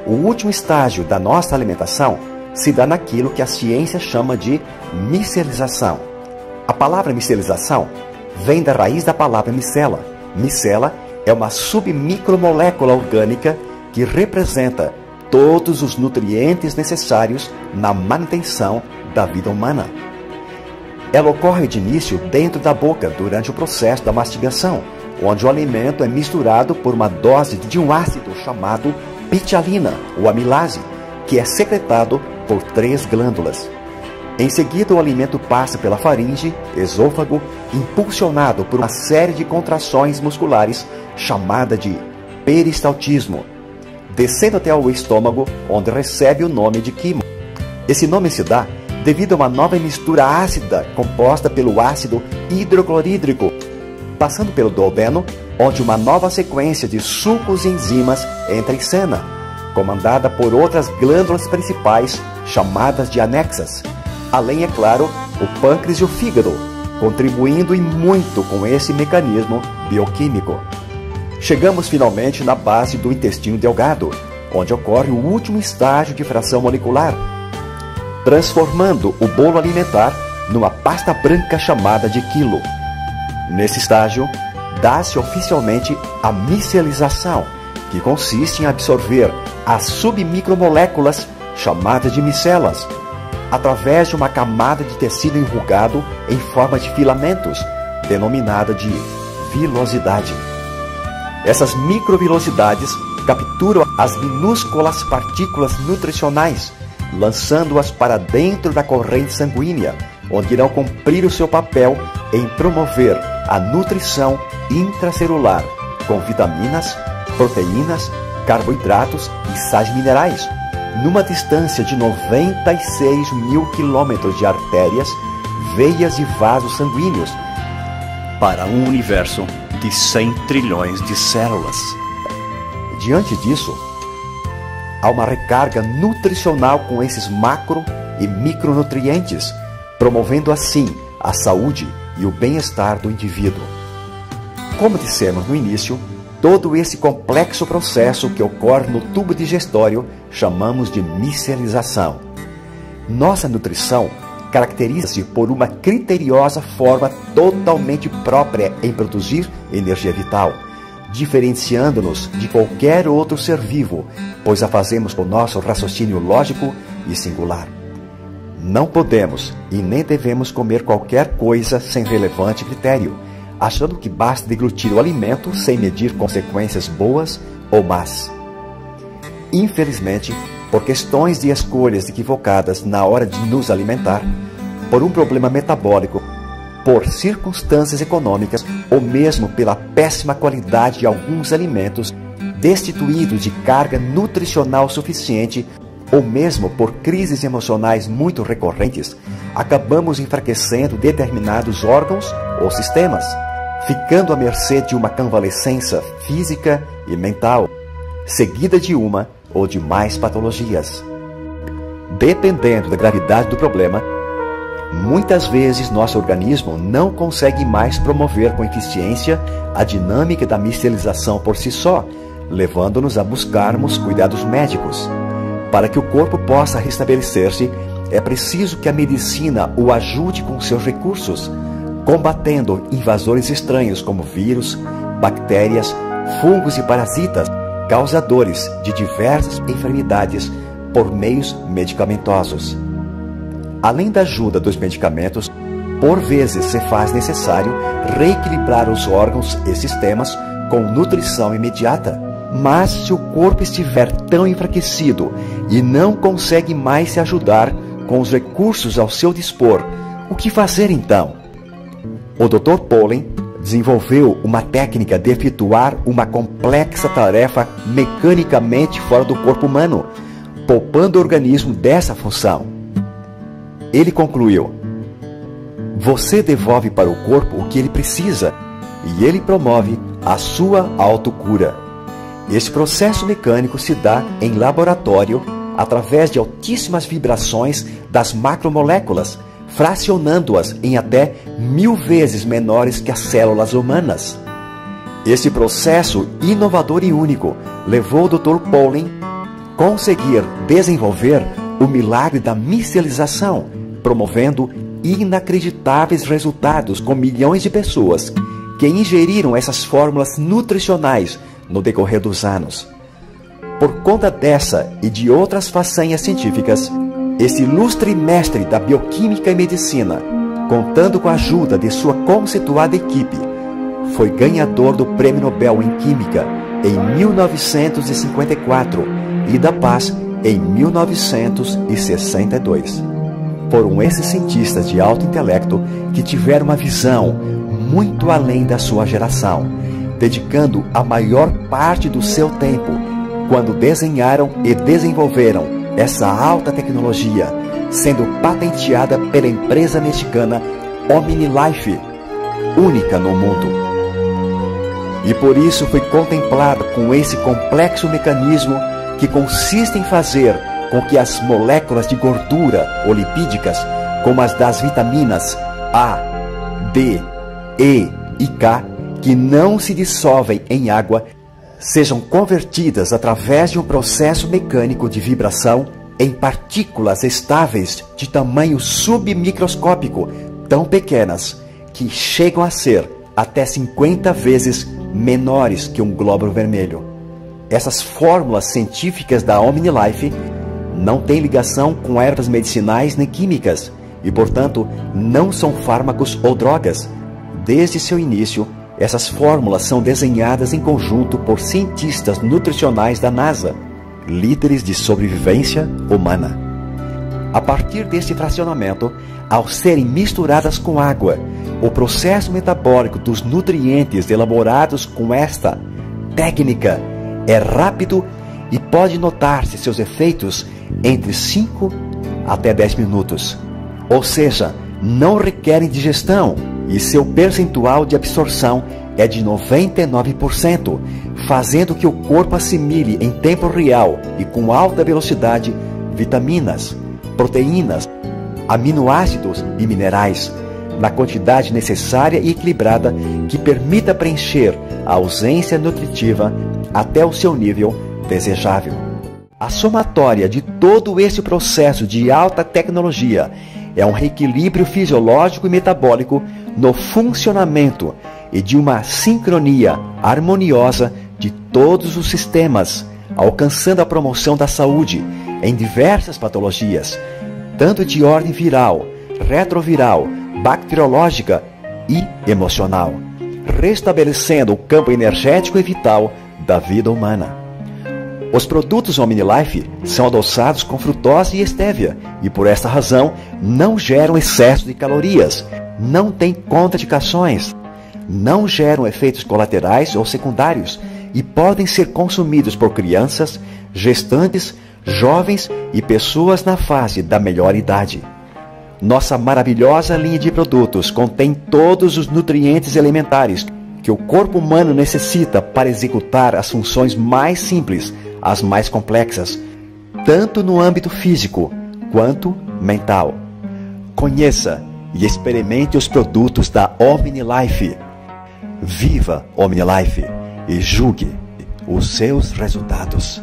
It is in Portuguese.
O último estágio da nossa alimentação se dá naquilo que a ciência chama de micelização. A palavra micelização vem da raiz da palavra micela. Micela é uma submicromolécula orgânica que representa todos os nutrientes necessários na manutenção da vida humana. Ela ocorre de início dentro da boca durante o processo da mastigação, onde o alimento é misturado por uma dose de um ácido chamado pitialina, ou amilase, que é secretado por 3 glândulas. Em seguida, o alimento passa pela faringe, esôfago, impulsionado por uma série de contrações musculares chamada de peristaltismo, descendo até o estômago, onde recebe o nome de quimo. Esse nome se dá devido a uma nova mistura ácida composta pelo ácido hidroclorídrico, passando pelo duodeno, onde uma nova sequência de sucos e enzimas entra em cena, comandada por outras glândulas principais chamadas de anexas, além, é claro, o pâncreas e o fígado, contribuindo e muito com esse mecanismo bioquímico. Chegamos finalmente na base do intestino delgado, onde ocorre o último estágio de fração molecular, transformando o bolo alimentar numa pasta branca chamada de quilo. Nesse estágio, dá-se oficialmente a micelização, que consiste em absorver as submicromoléculas chamadas de micelas, através de uma camada de tecido enrugado em forma de filamentos, denominada de vilosidade. Essas microvilosidades capturam as minúsculas partículas nutricionais, lançando-as para dentro da corrente sanguínea, onde irão cumprir o seu papel em promover a nutrição intracelular, com vitaminas, proteínas, carboidratos e sais minerais, numa distância de 96 mil quilômetros de artérias, veias e vasos sanguíneos, para um universo de 100 trilhões de células. Diante disso, há uma recarga nutricional com esses macro e micronutrientes, promovendo assim a saúde e o bem-estar do indivíduo. Como dissemos no início, todo esse complexo processo que ocorre no tubo digestório chamamos de micelização. Nossa nutrição caracteriza-se por uma criteriosa forma totalmente própria em produzir energia vital, diferenciando-nos de qualquer outro ser vivo, pois a fazemos com nosso raciocínio lógico e singular. Não podemos e nem devemos comer qualquer coisa sem relevante critério, achando que basta deglutir o alimento sem medir consequências boas ou más. Infelizmente, por questões de escolhas equivocadas na hora de nos alimentar, por um problema metabólico, por circunstâncias econômicas ou mesmo pela péssima qualidade de alguns alimentos, destituídos de carga nutricional suficiente, ou mesmo por crises emocionais muito recorrentes, acabamos enfraquecendo determinados órgãos ou sistemas, ficando à mercê de uma convalescença física e mental, seguida de uma ou de mais patologias. Dependendo da gravidade do problema, muitas vezes nosso organismo não consegue mais promover com eficiência a dinâmica da micelização por si só, levando-nos a buscarmos cuidados médicos. Para que o corpo possa restabelecer-se, é preciso que a medicina o ajude com seus recursos, combatendo invasores estranhos como vírus, bactérias, fungos e parasitas, causadores de diversas enfermidades por meios medicamentosos. Além da ajuda dos medicamentos, por vezes se faz necessário reequilibrar os órgãos e sistemas com nutrição imediata. Mas se o corpo estiver tão enfraquecido e não consegue mais se ajudar com os recursos ao seu dispor, o que fazer então? O Dr. Pollen desenvolveu uma técnica de efetuar uma complexa tarefa mecanicamente fora do corpo humano, poupando o organismo dessa função. Ele concluiu: você devolve para o corpo o que ele precisa e ele promove a sua autocura. Esse processo mecânico se dá em laboratório através de altíssimas vibrações das macromoléculas, fracionando-as em até 1000 vezes menores que as células humanas. Esse processo inovador e único levou o Dr. Pollen conseguir desenvolver o milagre da micelização, promovendo inacreditáveis resultados com milhões de pessoas que ingeriram essas fórmulas nutricionais no decorrer dos anos. Por conta dessa e de outras façanhas científicas, esse ilustre mestre da bioquímica e medicina, contando com a ajuda de sua conceituada equipe, foi ganhador do Prêmio Nobel em Química em 1954 e da Paz em 1962. Foram esses cientistas de alto intelecto que tiveram uma visão muito além da sua geração, dedicando a maior parte do seu tempo quando desenharam e desenvolveram essa alta tecnologia, sendo patenteada pela empresa mexicana OmniLife, única no mundo. E por isso foi contemplada com esse complexo mecanismo que consiste em fazer com que as moléculas de gordura ou lipídicas, como as das vitaminas A, D, E e K, que não se dissolvem em água, sejam convertidas através de um processo mecânico de vibração em partículas estáveis de tamanho submicroscópico, tão pequenas que chegam a ser até 50 vezes menores que um glóbulo vermelho. Essas fórmulas científicas da OmniLife não têm ligação com ervas medicinais nem químicas e, portanto, não são fármacos ou drogas. Desde seu início, essas fórmulas são desenhadas em conjunto por cientistas nutricionais da NASA, líderes de sobrevivência humana. A partir deste fracionamento, ao serem misturadas com água, o processo metabólico dos nutrientes elaborados com esta técnica é rápido e pode notar-se seus efeitos entre 5 até 10 minutos. Ou seja, não requerem digestão e seu percentual de absorção é de 99%, fazendo que o corpo assimile em tempo real e com alta velocidade vitaminas, proteínas, aminoácidos e minerais, na quantidade necessária e equilibrada que permita preencher a ausência nutritiva até o seu nível desejável. A somatória de todo esse processo de alta tecnologia é um reequilíbrio fisiológico e metabólico no funcionamento e de uma sincronia harmoniosa de todos os sistemas, alcançando a promoção da saúde em diversas patologias, tanto de ordem viral, retroviral, bacteriológica e emocional, restabelecendo o campo energético e vital da vida humana. Os produtos OmniLife são adoçados com frutose e estévia e, por esta razão, não geram excesso de calorias, não têm contraindicações, não geram efeitos colaterais ou secundários e podem ser consumidos por crianças, gestantes, jovens e pessoas na fase da melhor idade. Nossa maravilhosa linha de produtos contém todos os nutrientes elementares que o corpo humano necessita para executar as funções mais simples às mais complexas, tanto no âmbito físico quanto mental. Conheça e experimente os produtos da OmniLife. Viva OmniLife e julgue os seus resultados.